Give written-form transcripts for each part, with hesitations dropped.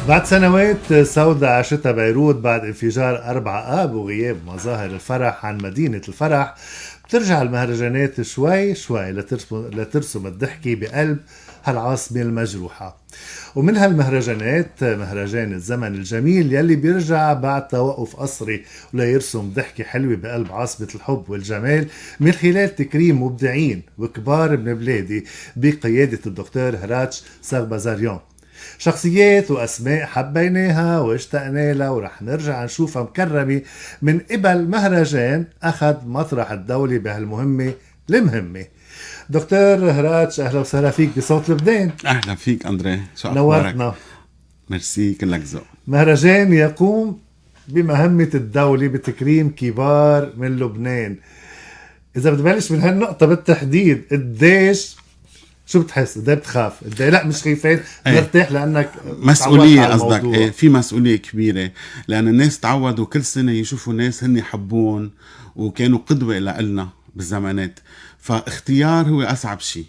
بعد سنوات سوداء عاشتها بيروت بعد انفجار 4 آب وغياب مظاهر الفرح عن مدينة الفرح، بترجع المهرجانات شوي شوي لترسم الضحكة بقلب هالعاصمة المجروحة. ومن هالمهرجانات مهرجان الزمن الجميل يلي بيرجع بعد توقف قصري وليرسم ضحكة حلوة بقلب عاصمة الحب والجمال من خلال تكريم مبدعين وكبار من بلادي بقيادة الدكتور هراتش ساربازاريان. شخصيات وأسماء حبيناها واشتقنا لها ورح نرجع نشوفها مكرمة من قبل مهرجان أخذ مطرح الدولة بهالمهمة المهمة. دكتور هراتش، أهلا وسهلا فيك بصوت لبنان. أهلا فيك أندري، شو نورتنا. أخبارك؟ ميرسي، كلك ذوق. مهرجان يقوم بمهمة الدولة بتكريم كبار من لبنان. إذا بتبلش من هالنقطة بالتحديد، قديش شو بتحس؟ قديه بتخاف؟ قديه لا مش خايفين، مرتاح لانك مسؤوليه قصدك؟ ايه، في مسؤوليه كبيره لان الناس تعودوا كل سنه يشوفوا ناس هن يحبون وكانوا قدوه لنا بالزمانات، فاختيار هو اصعب شيء.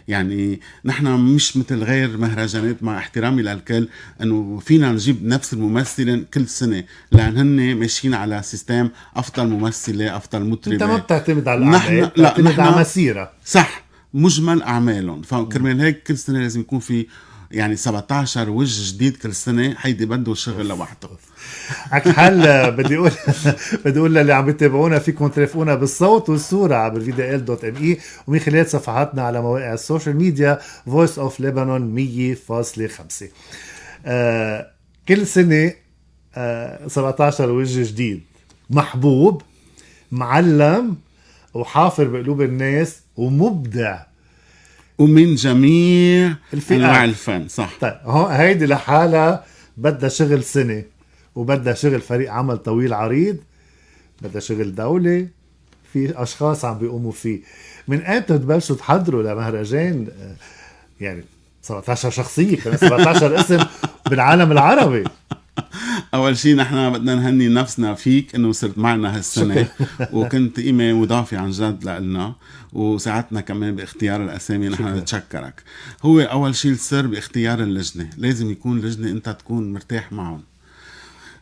يعني نحن مش مثل غير مهرجانات، مع احترامي للكل، انه فينا نجيب نفس الممثلين كل سنه لان هن ماشيين على سيستم افضل ممثله افضل مطربه. انت ما بتعتمد على الاعمال، بتعتمد على مسيره. صح، مجمل اعمالهم. فكرمال هيك كل سنه لازم يكون في يعني 17 وجه جديد كل سنه، هيدي بده شغل لوحده. على حال بدي اقول للي عم يتابعونا فيكم ترافقونا بالصوت والصوره عبر VDL.me ومن خلال صفحاتنا على مواقع السوشيال ميديا Voice of Lebanon 100.5. كل سنه 17 وجه جديد، محبوب، معلم، وحافر بقلوب الناس، ومبدع، ومن جميع انواع الفن. صح. طيب هيدي لحالها بدها شغل سنة، وبدها شغل فريق عمل طويل عريض، بدها شغل دولة، في أشخاص عم بيقوموا فيه. من أمتى تبلشوا تحضروا لمهرجان يعني 17 شخصية، 17 اسم بالعالم العربي؟ اول شيء نحن بدنا نهني نفسنا فيك انه صرت معنا هالسنه وكنت قيمه مضافه عن جد لنا، وساعدتنا كمان باختيار الاسامي. نحن نتشكرك. هو اول شيء السر باختيار اللجنه، لازم يكون لجنه انت تكون مرتاح معهم،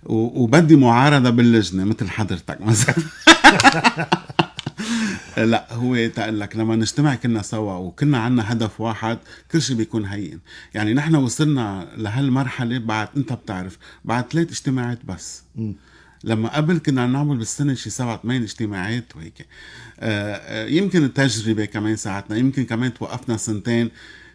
وبدي معارضه باللجنه مثل حضرتك مثلا. لا، هو تقول لك لما نجتمع كلنا سوا وكلنا عنا هدف واحد كل شيء بيكون هين. يعني نحن وصلنا لهالمرحلة بعد، انت بتعرف، بعد 3 اجتماعات بس. لما قبل كنا نعمل بالسنة شي 7-8 اجتماعات وهيك. يمكن التجربة كمان ساعتنا، يمكن كمان توقفنا سنتين.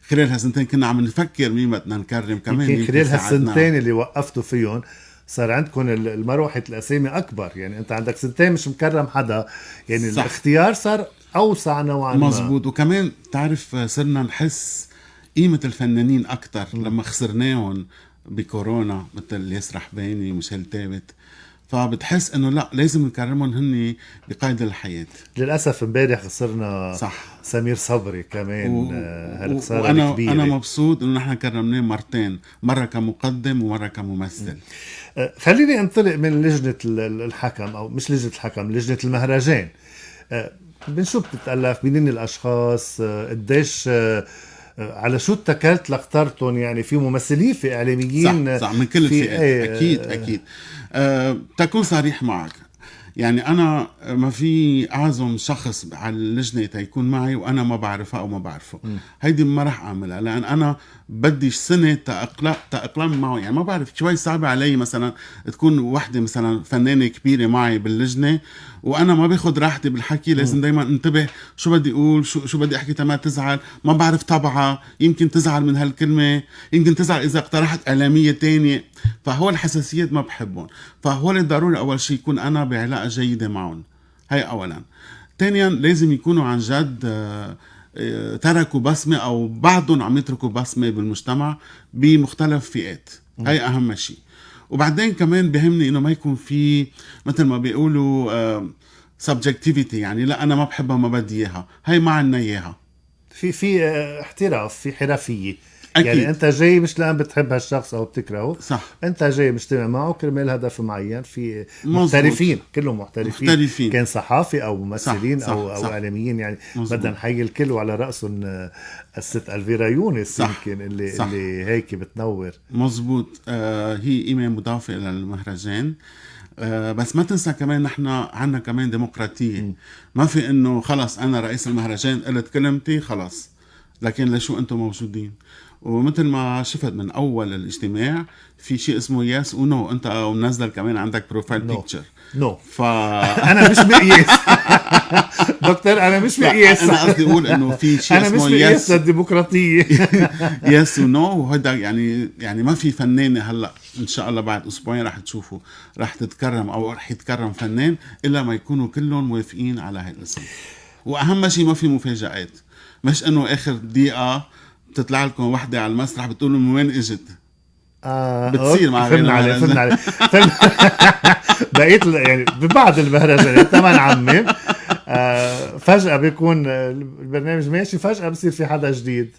خلال هالسنتين كنا عم نفكر مين بدنا نكرم كمان. يمكن خلال هالسنتين اللي وقفتوا فيهم صار عندكم المروحة الأسامي أكبر. يعني أنت عندك سنتين مش مكرم حدا، يعني صح. الاختيار صار أوسع نوعا ما. مزبوط. وكمان تعرف صرنا نحس قيمة الفنانين أكتر لما خسرناهم بكورونا، مثل ياسر حباني وميشيل تابت. فبتحس انه لا، لازم نكرمهم هن بقيد الحياة. للأسف امبارح خسرنا صح سمير صبري كمان. هالخسارة وأنا كبيرة. أنا مبسوط انه نحن كرمناه مرتين، مرة كمقدم ومرة كممثل. خليني انطلق من لجنة الحكم، او مش لجنة الحكم، لجنة المهرجان. من شو بتتألف؟ مين الاشخاص؟ قديش على شو اتكلت لاخترتهم؟ يعني في ممثلين، في اعلاميين، صح من كل الفئات. اكيد تكون صريح معك. يعني أنا ما في أعظم شخص على اللجنة تيكون معي وأنا ما بعرفها أو ما بعرفه. هيدي ما رح أعملها لأن أنا بدي سنة تأقلم معه. يعني ما بعرف، شوي صعب علي مثلا تكون وحدة مثلا فنانة كبيرة معي باللجنة وأنا ما باخد راحتي بالحكي. لازم دايما انتبه شو بدي أقول، شو بدي أحكي تما تزعل. ما بعرف طبعها، يمكن تزعل من هالكلمة، يمكن تزعل إذا اقترحت إعلامية تانية. فهو الحساسيات ما بحبهم. فهو ضروري أول شيء يكون أنا بعلاقة جيدة معهم، هاي أولا. ثانيا لازم يكونوا عن جد تركوا بصمة أو بعضهم عم يتركوا بصمة بالمجتمع بمختلف فئات. هاي أهم شيء. وبعدين كمان بهمني إنه ما يكون في مثل ما بيقولوا subjectivity، يعني لا أنا ما بحبها ما بدي إياها، هاي ما عنا إياها. في احتراف، في حرفية. أكيد. يعني انت جاي مش لان بتحب هالشخص او بتكرهه، صح. انت جاي مجتمع معه كرمال هدف معين. في مزبوط. محترفين، كلهم محترفين. كان صحافي او ممثلين صح. او صح. اعلاميين يعني. مزبوط. بدنا نحيي الكل، وعلى راسهم الست الفيرا يونس. صح. يمكن اللي صح. اللي هيك بتنور. مزبوط. هي قيمة مضافة إلى المهرجان. بس ما تنسى كمان نحن عنا كمان ديمقراطية. ما في انه خلص انا رئيس المهرجان قلت كلمتي خلص، لكن لشو انتم موجودين؟ ومثل ما شفت من اول الاجتماع في شيء اسمه يس ونو. انت منزل كمان عندك بروفايل بيكتشر. نو انا مش مقياس. دكتور انا مش مقياس. انا قصدي اقول انه في شيء انا اسمه مش مقياس للديمقراطيه. يس ونو. وهذا يعني ما في فنانه هلا ان شاء الله بعد اسبوعين رح تشوفوا رح تتكرم او رح يتكرم فنان الا ما يكونوا كلهم موافقين على هاي الاسم. واهم شيء ما في مفاجآت، مش انه اخر دقيقه بتطلع لكم وحده على المسرح بتقولوا من وين اجت. بتصير مع فهمنا عليه بقيت يعني ببعض المهرجانات طبعا عمي. فجأة بيكون البرنامج ماشي، فجأة بصير في حدا جديد.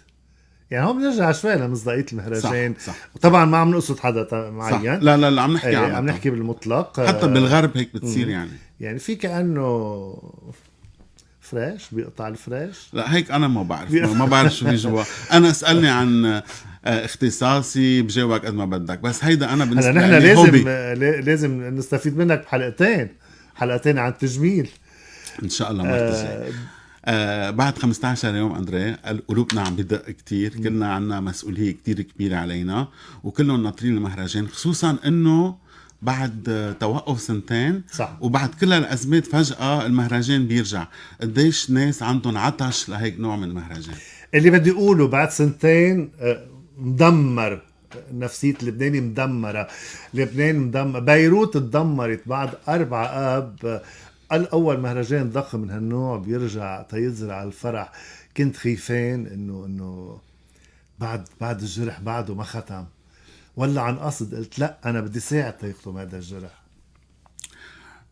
يعني هون بنرجع شوي لمصداقية المهرجان. صح. طبعا ما عم نقصد حدا معين. لا عم نحكي عم نحكي بالمطلق. حتى بالغرب هيك بتصير. يعني في كأنه فريش بيقطع الفريش. لا هيك انا ما بعرف شو في جوا. انا اسالني عن اختصاصي بجاوبك قد ما بدك، بس هيدا انا بالنسبه لي نحن لازم نستفيد منك بحلقتين عن التجميل ان شاء الله مرتجع. بعد 15 يوم أندري قلوبنا عم بدق كتير. كلنا عنا مسؤولية كتير كبيرة علينا، وكلهم ناطرين المهرجان، خصوصا انه بعد توقف 2 صح. وبعد كل الأزمات فجأة المهرجان بيرجع. قديش ناس عندهم عطش لهيك نوع من المهرجان. اللي بدي أقوله بعد 2 مدمر نفسية اللبناني، مدمرة لبنان، مدمر. بيروت تدمرت بعد 4 آب. الأول مهرجان ضخم من هالنوع بيرجع تيزرع الفرح. كنت خيفان إنه بعد الجرح بعده ما ختم، ولا عن قصد. قلت لا أنا بدي ساعد تيختم هذا الجرح.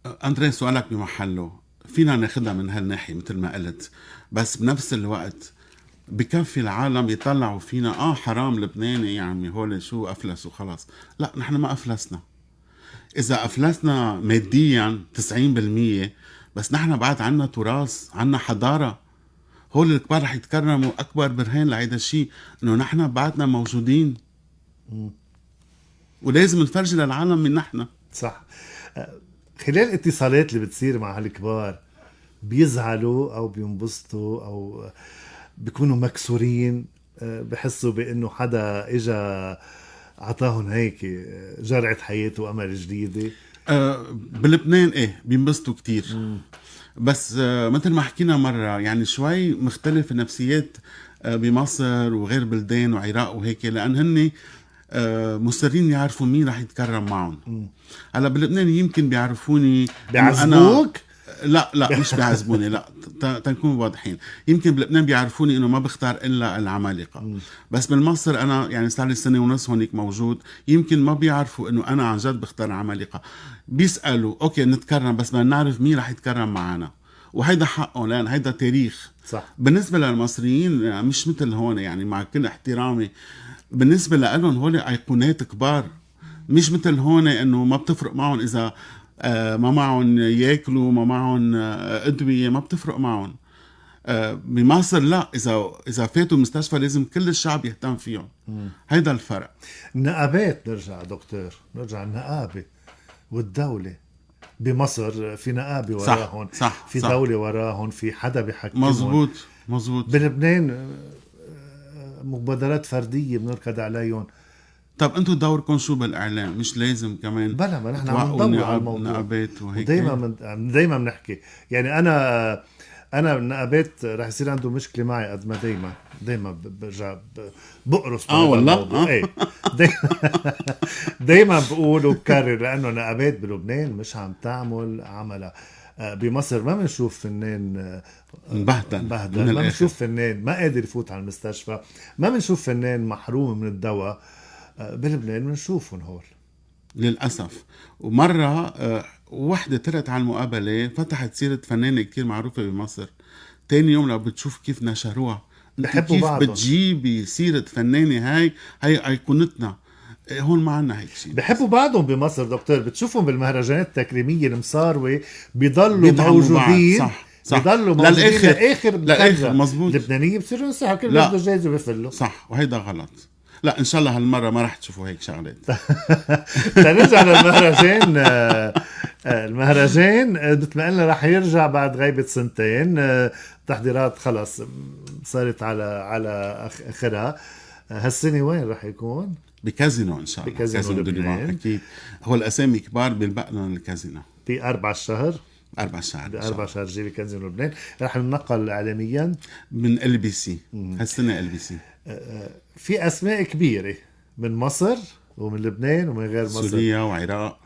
أندري سؤالك بمحله، فينا ناخدها من هالناحية مثل ما قلت، بس بنفس الوقت بكفي العالم يطلعوا فينا حرام لبناني يا عمي هول شو أفلسوا خلاص. لا نحن ما أفلسنا. إذا أفلسنا ماديا 90%، بس نحن بعد عنا تراث، عنا حضارة. هول الكبار رح يتكرموا. أكبر برهان لهيدا الشيء إنه نحن بعدنا موجودين، ولازم نفرجي للعالم من نحن. صح. خلال الاتصالات اللي بتصير مع هالكبار بيزعلوا أو بينبسطوا أو بيكونوا مكسورين، بحسوا بأنه حدا إجا عطاهم هيك جرعة حياة وأمل جديدة. بلبنان بينبسطوا كتير. بس مثل ما حكينا مرة، يعني شوي مختلف النفسيات بمصر وغير بلدان وعراق وهيك، لأن هن مصرين يعرفوا مين رح يتكرم معهم. هلا بلبنان يمكن بيعرفوني. بيعذبوك؟ لا مش بيعذبوني. لا تنكون واضحين. يمكن بلبنان بيعرفوني انه ما بختار الا العمالقه. بس بالمصر انا يعني صار لي 1.5 سنة هونيك موجود، يمكن ما بيعرفوا انه انا عن جد بختار عمالقه. بيسالوا اوكي نتكرم، بس بدنا نعرف مين رح يتكرم معنا، وهيدا حقه لان هيدا تاريخ. صح. بالنسبه للمصريين مش مثل هون، يعني مع كل احترامي، بالنسبه لهم هول ايقونات كبار. مش مثل هون انه ما بتفرق معهم اذا ما معهم ياكلوا، ما معهم ادويه، ما بتفرق معهم. بمصر لا، اذا فاتوا المستشفى لازم كل الشعب يهتم فيهم. هيدا الفرق. النقابات، نرجع النقابه والدوله. بمصر في نقابه وراهم. صح. في دولة وراهم، في حدا بيحكمهم. مزبوط. بلبنان مبادرات فردية بنركض عليهم. طب انتو دوركم شو بالاعلام؟ مش لازم كمان بلا ما نحن عم ندور على الموضوع. نقابات وهيك. دايما بنحكي. يعني انا النقابات رح يصير عنده مشكله معي قد ما دايما برجع بقرص والله. دايما بقول وبكرر، لانه نقابات بلبنان مش عم تعمل عملها. بمصر ما بنشوف فنان مبهدل، ما بنشوف فنان ما قادر يفوت على المستشفى، ما بنشوف فنان محروم من الدواء. بلبنان بنشوفهم هول للأسف. ومرة وحدة طلعت على المقابلة فتحت سيرة فنانة كتير معروفة بمصر. تاني يوم لو بتشوف كيف نشروها بحبوا كيف بعضهم. بتجيبي سيرة فنانة هاي ايقونتنا، هون ما عنا هيك شيء. بحبوا بعضهم بمصر دكتور، بتشوفهم بالمهرجانات التكريمية المصاروي بيضلوا بيدعموا بعض. موجودين. صح بيضلوا موجودين للاخر لآخر مزبوط. اللبنانية بصيروا ينسحوا كل لا. بياخدوا جايزة وبيفلوا. صح، وهيدا غلط. لا ان شاء الله هالمره ما رح تشوفوا هيك شغلات. تنرجع للمهرجان. المهرجان مثل ما قلنا رح يرجع بعد غيبة سنتين. تحضيرات خلص صارت على اخرها. هالسنة وين رح يكون؟ بكازينو ان شاء الله. بكازينو لبنان. اكيد. هو الاسامي كبار بيلبق لهم الكازينو. ب4 الشهر. 4 شهر. ب4 شهر جاي بكازينو لبنان. رح ننقل اعلاميا من LBC هالسنه. LBC في اسماء كبيره من مصر ومن لبنان ومن غير مصر. سوريا وعراق.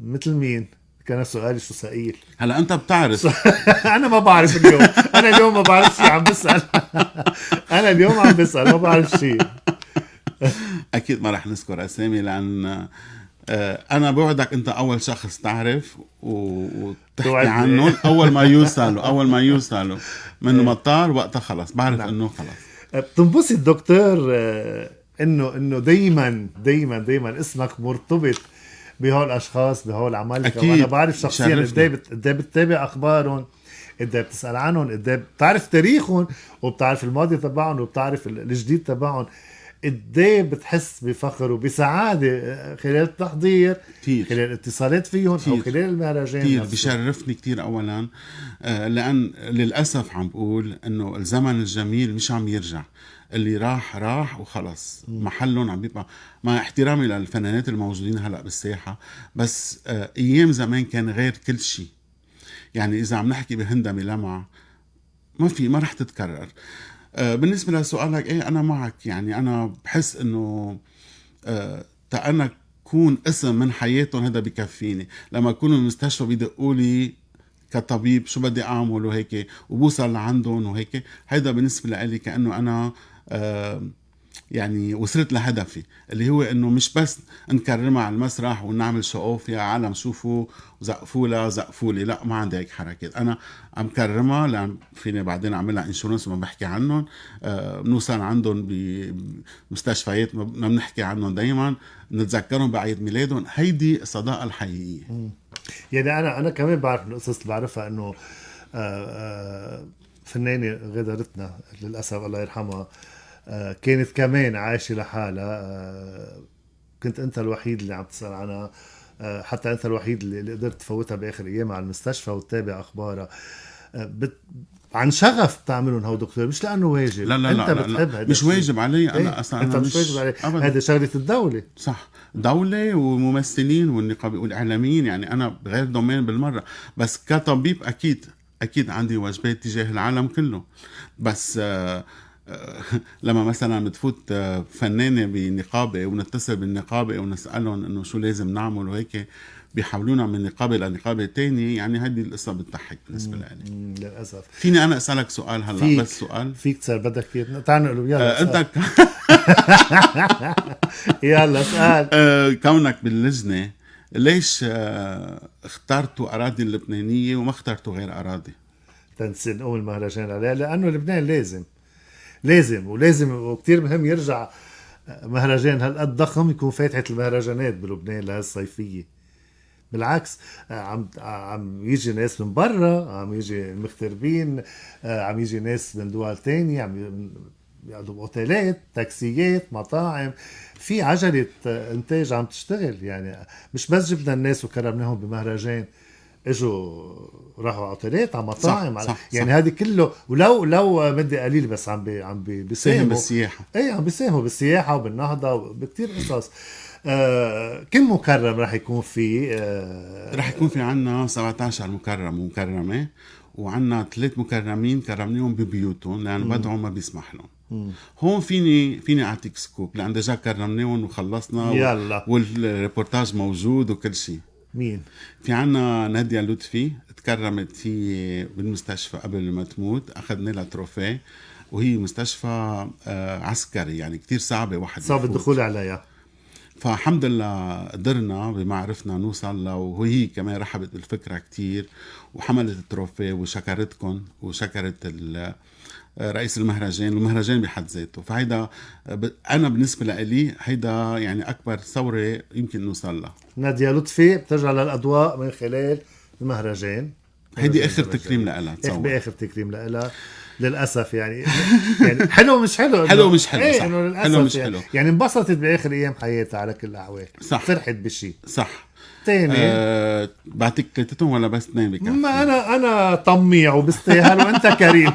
مثل مين؟ كان سؤالي شو سئيل. هلا انت بتعرف. انا ما بعرف اليوم. انا اليوم ما بعرف شيء، عم بسأل. انا اليوم عم بسأل ما بعرف شيء. اكيد ما رح نذكر اسامي لان انا بوعدك انت اول شخص تعرف وتحكي عنه اول ما يوصلوا من المطار. وقتها خلص بعرف. نعم. انه خلص بتنبسط دكتور انه دايما اسمك مرتبط بهول الاشخاص بهول العمالقه. وانا بعرف شخصيا قد ايه بتتابع اخبارهم، قد ايه بتسال عنهم، قد ايه بتعرف تاريخهم وبتعرف الماضي تبعهم وبتعرف الجديد تبعهم. قد ايه بتحس بفخر وبسعاده خلال التحضير كتير. خلال الاتصالات فيهم كتير. او خلال المهرجان كتير بيشرفني كتير اولا لان للاسف عم بقول انه الزمن الجميل مش عم يرجع. اللي راح وخلص. محلهم عم بيبقى، مع احترامي للفنانات الموجودين هلا بالساحه، بس ايام زمان كان غير كل شيء. يعني اذا عم نحكي بهندمه لمعه ما رح تتكرر. بالنسبة لسؤالك، ايه انا معك. يعني انا بحس انه انا كون اسم من حياتهم هذا بكفيني. لما اكون بالمستشفى بيدقوا لي كطبيب شو بدي اعمل وهيك وبوصل لعندهم وهيك، هيدا بالنسبة لي كأنه انا يعني وصلت لهدفي، اللي هو انه مش بس نكرمها على المسرح ونعمل شو اوف يا عالم شوفوا زقفوا لي. لا، ما عندي هيك حركات. انا عم كرمها لان فيني بعدين اعملها انشورنس وما بحكي عنهم. بنوصل عندهم بمستشفيات ما بنحكي عنهم دايما، نتذكرهم بعيد ميلادهم. هيدي الصداقه الحقيقيه. يعني انا كمان بعرف من القصص اللي بعرفها انه فنانه غدرتنا للاسف الله يرحمها، كانت كمان عايشة لحالها. كنت أنت الوحيد اللي عم تسأل عنها، حتى أنت الوحيد اللي قدرت تفوتها بآخر أيام على المستشفى وتتابع أخبارها. عن شغف بتعملون هو دكتور، مش لأنه واجب. لا أنت بتحب هذا مش واجب علي. أنا أصلا أنت مش واجب علي. هذا شغلة الدولة. صح، دولة وممثلين والنقابة والإعلاميين. يعني أنا غير دومين بالمرة، بس كطبيب أكيد عندي واجبات تجاه العالم كله. بس لما مثلا بتفوت فنانة بنقابة ونتصل بالنقابة ونسألهم انه شو لازم نعمل وهيك، بيحولونا من نقابة لنقابة تانية. يعني هذه القصة بتضحك بالنسبة لي. للأسف. فيني أنا أسألك سؤال هلا؟ بس سؤال فيك تصير بدك تعال نقول يلا أنت يلا سؤال. كونك باللجنة، ليش اخترتوا أراضي اللبنانية وما اخترتوا غير أراضي؟ تنسي نقوم المهرجان عليها لأنه لبنان لازم وكتير مهم يرجع مهرجان هالقد ضخم يكون فاتحة المهرجانات بلبنان لهالصيفية. بالعكس عم يجي ناس من برا، عم يجي المغتربين، عم يجي ناس من دول تانية، عم يقعدوا بأوتيلات، تاكسيات، مطاعم، في عجلة انتاج عم تشتغل. يعني مش بس جبنا الناس وكرمناهم بمهرجان، اجوا راحوا اوتيلات على مطاعم. صح. يعني هذه كله، ولو مدي قليل بس عم بيساهموا بالسياحه. عم بيساهموا بالسياحه وبالنهضه وبكتير قصص. كم مكرم راح يكون في؟ راح يكون في عنا 17 مكرم ومكرمه، وعنا 3 مكرمين كرمناهم ببيوتهم لان وضعهم ما بيسمح لهم. هون فيني اعطيك سكوب لان ديجا كرمناهم وخلصنا يلا. والريبورتاج موجود وكل شيء. مين؟ في عنا نادية لطفي، تكرمت هي بالمستشفى قبل ما تموت، اخذنا لها تروفيه، وهي مستشفى عسكري يعني كتير صعبه واحد صعب الدخول عليها. فالحمد لله قدرنا بمعرفنا نوصل له، وهي كمان رحبت بالفكرة كتير وحملت التروفيه وشكرتكم وشكرت رئيس المهرجان بحد ذاته. فهيدا أنا بالنسبة لي هيدا يعني أكبر ثورة يمكن نوصل لها. نادية لطفي بترجع للأضواء من خلال المهرجان. هيدي آخر تكريم لها بآخر تكريم لها للأسف يعني. يعني حلو مش حلو، حلو مش حلو، ايه صح. إنه للأسف حلو مش يعني. حلو يعني انبسطت بآخر أيام حياتها على كل الأحوال، صح. فرحت بشي صح. تاني. بعطيك ثلاثتهم ولا بس اثنين بكفي؟ ما أنا طميع وبستاهل وأنت كريم.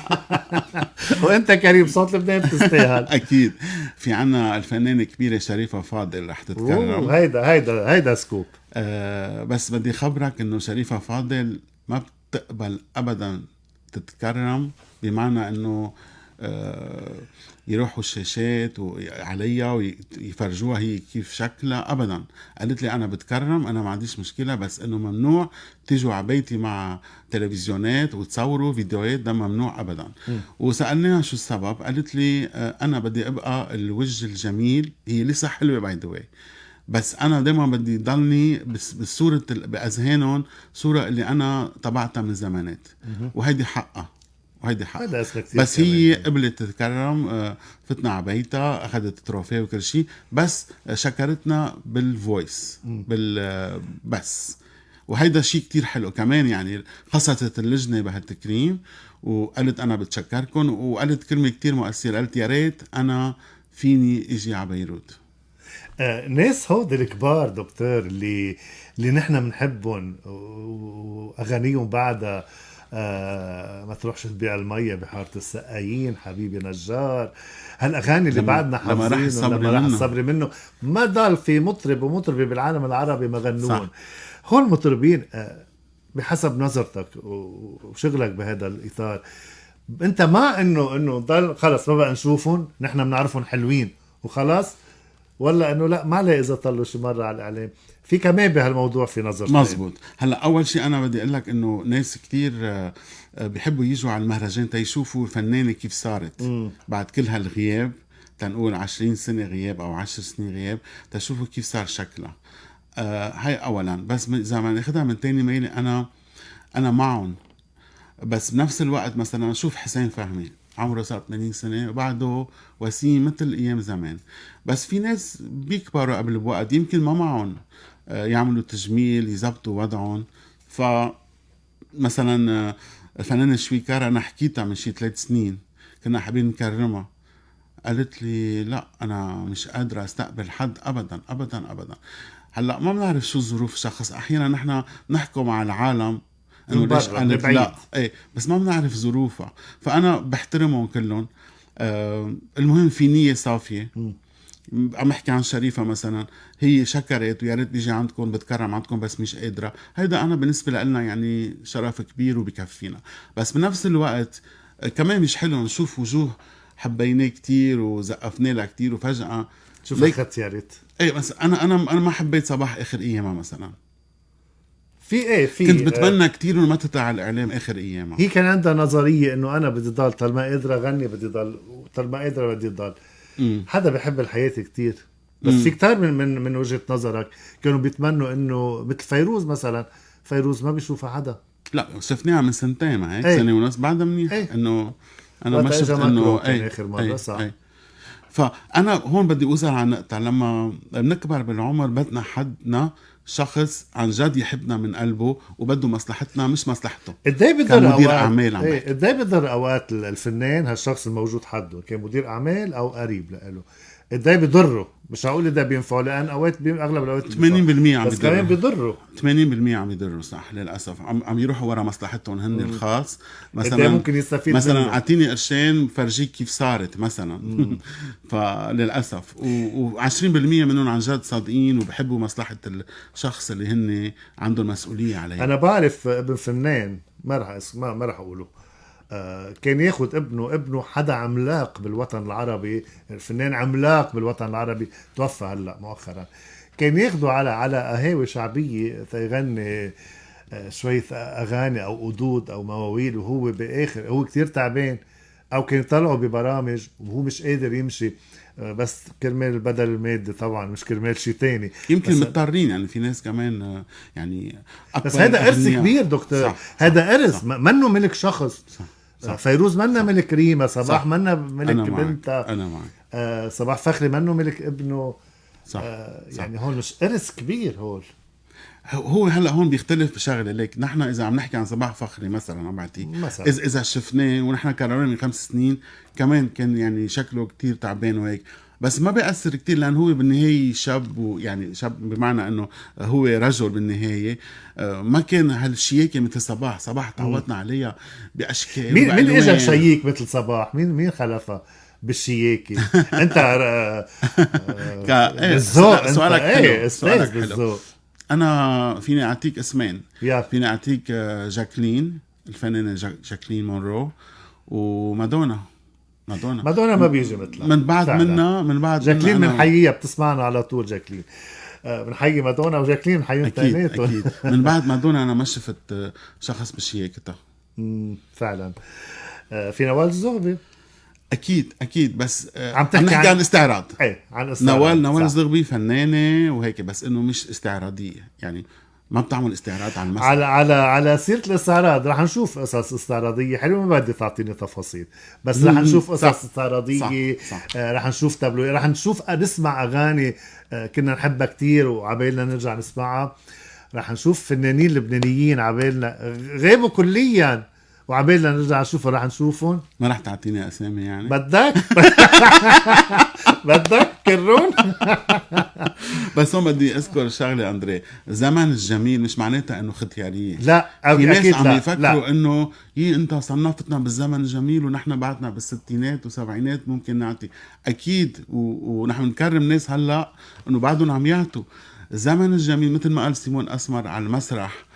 وأنت كريم، صوت لبنان بتستاهل. أكيد. في عنا الفنانة الكبيرة شريفة فاضل رح تتكرم. هيدا سكوب. بس بدي خبرك إنه شريفة فاضل ما بتقبل أبدا تتكرم، بمعنى إنه يروحوا الشاشات عليها ويفرجوها هي كيف شكلها. ابدا، قالت لي انا بتكرم، انا ما عنديش مشكله، بس انه ممنوع تيجوا على بيتي مع تلفزيونات وتصوروا فيديوهات، ده ممنوع ابدا. وسالناها شو السبب، قالت لي انا بدي ابقى الوجه الجميل، هي لسه حلوه باي ذا واي، بس انا دائما بدي ضلني بالصوره باذهانهم صوره اللي انا طبعتها من زمانات، وهيدي حقها وهيدي حق. بس هي قبلت تتكرم، فتنا على بيتها، اخذت التروفيه وكل شيء، بس شكرتنا بالفويس بس. وهيدا شيء كتير حلو كمان، يعني خصصت اللجنه بهالتكريم وقالت انا بتشكركم، وقالت كلمه كتير مؤثره، قالت يا ريت انا فيني اجي على بيروت. ناس هود الكبار دكتور اللي نحن بنحبهم واغانيهم بعدها ما تروحش تبيع المية بحارة السقايين، حبيبي نجار، هالاغاني اللي بعدنا حافظين لما راح الصبر منه. ما ضل في مطرب ومطربة بالعالم العربي ما غنون. هول المطربين بحسب نظرتك وشغلك بهذا الاطار، انت مع انه ضل خلص ما بقى نشوفهم، نحن بنعرفهم حلوين وخلاص، ولا انه لا ما لا اذا طلوا شي مره على الاعلام؟ في كمان بهالموضوع في نظر مزبوط. هلا اول شيء انا بدي اقول لك انه ناس كتير بيحبوا يجوا على المهرجان تيشوفوا الفنانه كيف صارت بعد كل هالغياب، تنقول 20 سنه غياب او 10 سنين غياب، تشوفوا كيف صار شكلها. هاي اولا. بس اذا ما ناخذها من تاني ميلي، انا معهم، بس بنفس الوقت مثلا شوف حسين فهمي عمره صار 80 سنة وبعده وسيم مثل أيام زمان، بس في ناس بيكبروا قبل بوقت يمكن ما معهم يعملوا تجميل يزبطوا وضعهم. فمثلا الفنانة شويكارة أنا حكيتها من شي 3 سنين، كنا حابين نكرمها، قالت لي لا أنا مش قادرة استقبل حد أبدا أبدا أبدا. هلأ ما بنعرف شو ظروف شخص، أحيانا نحن نحكم مع العالم انه ليش قالت لا، ايه بس ما بنعرف ظروفها. فانا بحترمهم كلهم. المهم في نية صافية. عم احكي عن شريفة مثلا، هي شكرت ويا ريت بيجي عندكم بتكرم عندكم بس مش قادرة، هيدا انا بالنسبة لنا يعني شرف كبير وبكفينا. بس بنفس الوقت كمان مش حلو نشوف وجوه حبيناه كتير وزقفنا لها كتير وفجأة شوف اخذت يا ريت. ايه بس انا ما حبيت صباح اخر ايامها مثلا. في كنت بتمنى كتير انه ما تطلع على الاعلام اخر ايامها. هي كان عندها نظريه انه انا بدي ضل طالما قادره اغني بدي ضل، طالما قادره بدي ضل. حدا بحب الحياه كتير، بس في كتار من وجهه نظرك كانوا بيتمنوا انه مثل فيروز مثلا، فيروز ما بيشوفها حدا. لا شفناها من سنتين، ما هيك سنه ونص بعدها منيح. انه انا ما شفت انه اخر مره صح. فانا هون بدي اوصل على نقطه، لما بنكبر بالعمر بدنا حدنا شخص عن جد يحبنا من قلبه وبده مصلحتنا مش مصلحته. قديه بيقدر مدير اعمال قديه بيقدر اوقات الفنان هالشخص الموجود حده كان مدير اعمال او قريب له، قديه بيضره، مش هقول ده بينفعه لان اوقات اغلب الاوقات 80% عم بس كمان بيضره. 80% عم يضروا صح للاسف، عم يروحوا ورا مصلحتهم هن الخاص. مثلا ممكن يستفيد مثلا اعطيني قرشين فرجيك كيف صارت مثلا. فللاسف و20% منهم عن جد صادقين وبحبوا مصلحه الشخص اللي هن عندهم مسؤوليه عليه. انا بعرف ابن فنان ما راح اقوله، كان ياخد ابنه حدا عملاق بالوطن العربي، فنان عملاق بالوطن العربي توفى هلا مؤخرا، كان ياخده على قهاوي شعبيه يغني شويه اغاني او قدود او مواويل، وهو باخر هو كتير تعبان او كانوا يطلعوا ببرامج وهو مش قادر يمشي بس كرمال البدل المادي طبعا، مش كرمال شيء تاني. يمكن مضطرين يعني، في ناس كمان يعني بس هذا إرث كبير دكتور. هذا إرث منه ملك شخص. صح. فيروز منا ملك ريما، صباح منا ملك بنتها، أنا معك. صباح فخري منه ملك ابنه. صح. يعني هون مش إرث كبير هول. هو هلا هون بيختلف بشغله ليك. نحن اذا عم نحكي عن صباح فخري مثلا، عم بعطيك اذا شفناه ونحن كررنا من 5 سنين كمان كان يعني شكله كتير تعبان وهيك، بس ما بيأثر كتير لأنه هو بالنهاية شاب، ويعني شاب بمعنى أنه هو رجل بالنهاية. ما كان هالشياكة مثل صباح تعودنا عليها بأشكال. مين إجا شيك مثل صباح؟ مين خلفها بالشياكة؟ أنت بالذوق. سؤالك حلو. سؤالك حلو. أنا فيني أعطيك اسمين. فيني أعطيك جاكلين، الفنانة جاكلين مونرو، ومادونا. مادونا ما بيجي مثلها من بعد جاكلين من حيية بتسمعنا على طول. جاكلين من حي مادونا، وجاكلين حيين أكيد. من بعد مادونا أنا ما شفت شخص بشياكتها فعلا. في نوال الزغبي أكيد بس عم تحكي عن استعراض. عن استعراض. نوال الزغبي فنانة وهيك، بس إنه مش استعراضية يعني، ما بتعمل استعراض عن المسرح. على سيرة الاستعراض رح نشوف قصص استعراضية حلوة. ما بدي تعطيني تفاصيل، بس رح نشوف قصص استعراضية. رح نشوف تابلو، رح نسمع أغاني كنا نحبها كتير وعبالنا نرجع نسمعها. رح نشوف فنانين لبنانيين عبالنا غابوا كليا وعبالنا نرجع نشوفهم. رح نشوفهم. ما رح تعطيني أسامي يعني؟ بدك كرون. بس هون بدي أذكر شغلة أندري، الزمن الجميل مش معناتها إنه ختيارية. لا، في ناس عم يفكروا إنه أنت صنفتنا بالزمن الجميل ونحن بعدنا بالستينات وسبعينات ممكن نعطي. أكيد ونحن نكرم ناس هلأ إنه بعدهم عم يعطوا. الزمن الجميل مثل ما قال سيمون أسمر على المسرح،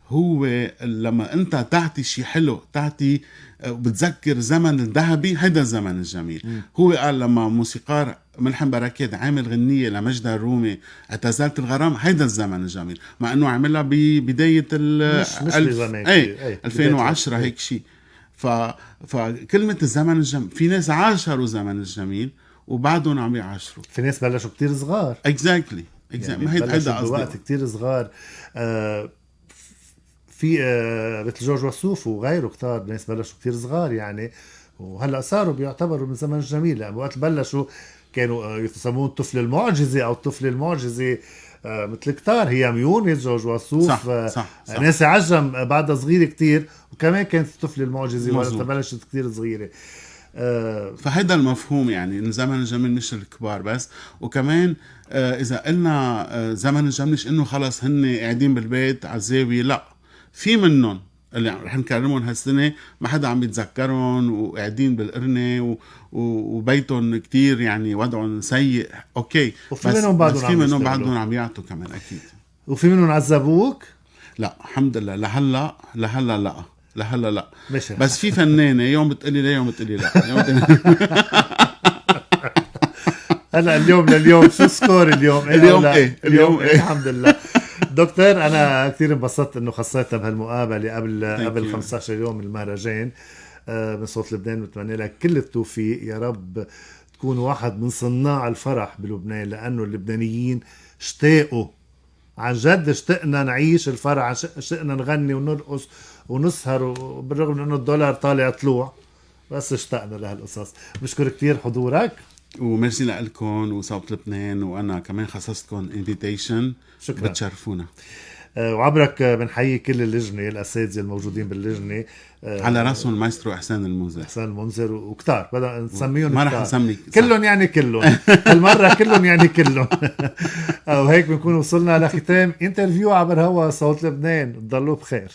هو لما انت تعطي شيء حلو، تعطي بتذكر زمن الذهبي، هيدا الزمن الجميل. هو قال لما موسيقار ملحم بركات عامل غنية لمجدة الرومي اعتزلت الغرام، هيدا الزمن الجميل، مع انه عملها ببداية مش 2010 هيك شيء. فكلمة الزمن الجميل، في ناس عاشروا زمن الجميل وبعدهم عم يعاشروا. في ناس بلشوا كتير صغار. exactly. يعني هيدا وقت كتير صغار. في مثل جورج وسوف وغيره كتار ناس بلشوا كتير صغار يعني، وهلا صاروا بيعتبروا من زمن جميل. يعني وقت بلشوا كانوا يسمون الطفل المعجزي او الطفل المعجزي مثل كتار، هي ميونس، جورج وسوف. صح. ناس عجم بعدها صغيرة كتير، وكمان كانت الطفل المعجزي وقت بلشت كتير صغيرة. فهذا المفهوم يعني إن زمن الجميل مش الكبار بس. وكمان إذا قلنا زمن الجميل مش إنه خلص هن قاعدين بالبيت على الزاوية، لا، في منهم اللي رح نكرمهم هالسنة ما حدا عم يتذكرهم وقاعدين بالقرنة وبيتهم كتير يعني وضعهم سيء. أوكي، وفي منهم بعدهم عم يعطوا كمان أكيد. وفي منهم عذبوك؟ لا الحمد لله، لهلا لا. بس في فنانة يوم بتقلي لا، يوم بتقلي لا. هلا اليوم شو سكور اليوم؟ اليوم ايه الحمد لله. دكتور انا كثير انبسطت انه خصيتها بهالمقابله قبل 15 يوم من المهرجان من صوت لبنان. بتمنى لك كل التوفيق يا رب، تكون واحد من صناع الفرح بلبنان، لانه اللبنانيين اشتاقوا عن جد، اشتقنا نعيش الفرح، اشتقنا نغني ونرقص ونسهر، بالرغم من انه الدولار طالع طلوع، بس اشتقنا لهالقصص. بشكر كتير حضورك، وميرسي لكم وصوت لبنان، وانا كمان خصصتكم انفيتيشن. شكرا، بتشرفونا. وعبرك بنحيي كل اللجنه، الاساتذه الموجودين باللجنه، على راسهم المايسترو احسان المنذر وكتار بدنا نسميهم، ما رح نسمي كلهم يعني كلهم هالمره كلهم يعني كلهم. وهيك بنكون وصلنا لختام انترفيو عبر هوا صوت لبنان. تضلوا بخير.